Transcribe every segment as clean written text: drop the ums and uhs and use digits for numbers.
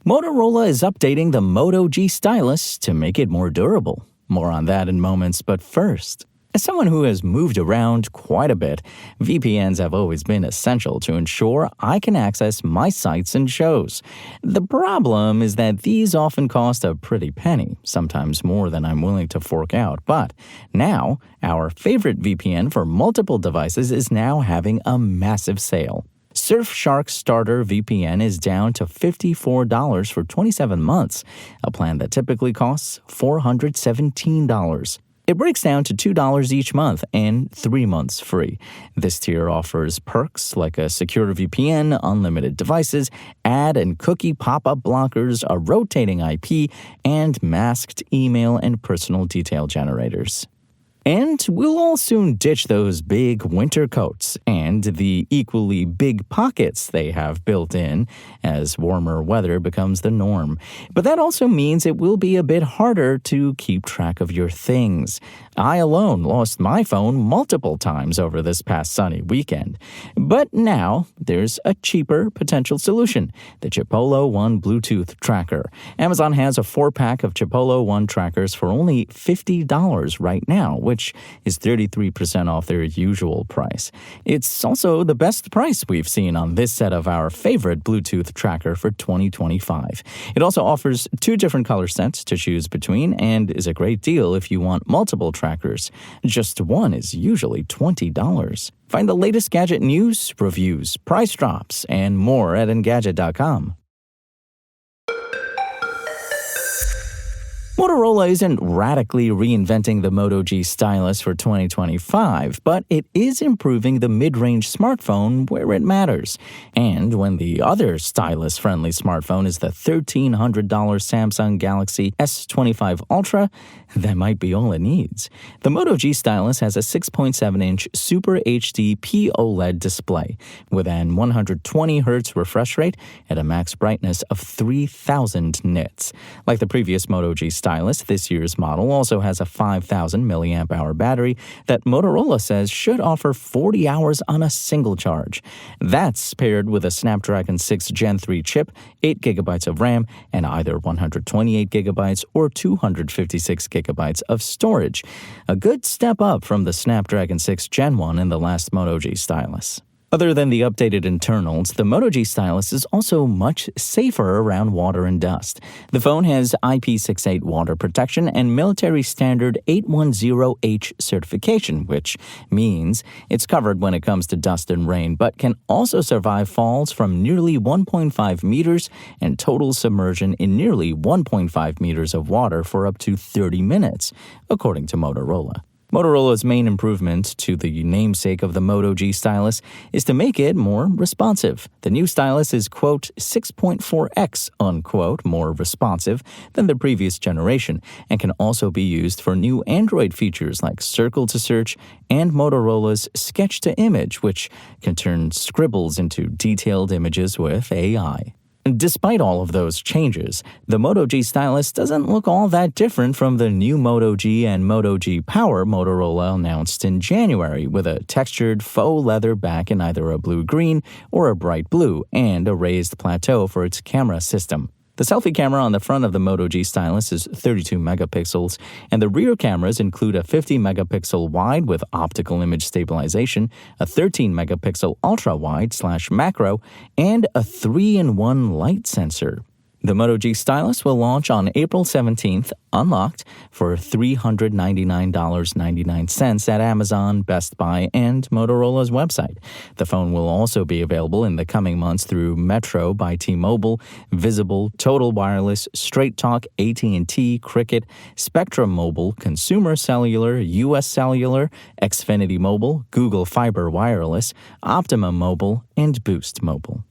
Motorola is updating the Moto G Stylus to make it more durable. More on that in moments, but first, as someone who has moved around quite a bit, VPNs have always been essential to ensure I can access my sites and shows. The problem is that these often cost a pretty penny, sometimes more than I'm willing to fork out. But now, our favorite VPN for multiple devices is now having a massive sale. Surfshark Starter VPN is down to $54 for 27 months, a plan that typically costs $417. It breaks down to $2 each month and 3 months free. This tier offers perks like a secure VPN, unlimited devices, ad and cookie pop-up blockers, a rotating IP, and masked email and personal detail generators. And we'll all soon ditch those big winter coats and the equally big pockets they have built in as warmer weather becomes the norm. But that also means it will be a bit harder to keep track of your things. I alone lost my phone multiple times over this past sunny weekend. But now there's a cheaper potential solution, the Chipolo One Bluetooth tracker. Amazon has a 4-pack of Chipolo One trackers for only $50 right now, which is 33% off their usual price. It's also the best price we've seen on this set of our favorite Bluetooth tracker for 2025. It also offers 2 different color sets to choose between and is a great deal if you want multiple trackers. Just one is usually $20. Find the latest gadget news, reviews, price drops, and more at Engadget.com. Motorola isn't radically reinventing the Moto G Stylus for 2025, but it is improving the mid-range smartphone where it matters. And when the other stylus-friendly smartphone is the $1,300 Samsung Galaxy S25 Ultra, that might be all it needs. The Moto G Stylus has a 6.7-inch Super HD POLED display with an 120Hz refresh rate at a max brightness of 3,000 nits. Like the previous Moto G Stylus, this year's model also has a 5,000 mAh battery that Motorola says should offer 40 hours on a single charge. That's paired with a Snapdragon 6 Gen 3 chip, 8 GB of RAM, and either 128 GB or 256 GB of storage. A good step up from the Snapdragon 6 Gen 1 in the last Moto G Stylus. Other than the updated internals, the Moto G Stylus is also much safer around water and dust. The phone has IP68 water protection and military standard 810H certification, which means it's covered when it comes to dust and rain, but can also survive falls from nearly 1.5 meters and total submersion in nearly 1.5 meters of water for up to 30 minutes, according to Motorola. Motorola's main improvement to the namesake of the Moto G Stylus is to make it more responsive. The new stylus is, quote, 6.4x, unquote, more responsive than the previous generation and can also be used for new Android features like Circle to Search and Motorola's Sketch to Image, which can turn scribbles into detailed images with AI. Despite all of those changes, the Moto G Stylus doesn't look all that different from the new Moto G and Moto G Power Motorola announced in January, with a textured faux leather back in either a blue-green or a bright blue, and a raised plateau for its camera system. The selfie camera on the front of the Moto G Stylus is 32 megapixels, and the rear cameras include a 50 megapixel wide with optical image stabilization, a 13 megapixel ultra-wide/macro, and a 3-in-1 light sensor. The Moto G Stylus will launch on April 17th, unlocked, for $399.99 at Amazon, Best Buy, and Motorola's website. The phone will also be available in the coming months through Metro by T-Mobile, Visible, Total Wireless, Straight Talk, AT&T, Cricket, Spectrum Mobile, Consumer Cellular, US Cellular, Xfinity Mobile, Google Fiber Wireless, Optimum Mobile, and Boost Mobile.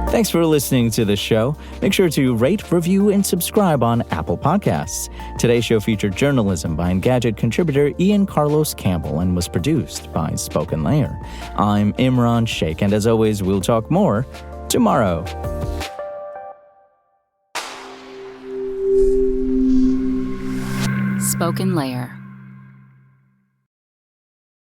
Thanks for listening to the show. Make sure to rate, review, and subscribe on Apple Podcasts. Today's show featured journalism by Engadget contributor Ian Carlos Campbell and was produced by Spoken Layer. I'm Imran Sheikh, and as always, we'll talk more tomorrow. Spoken Layer.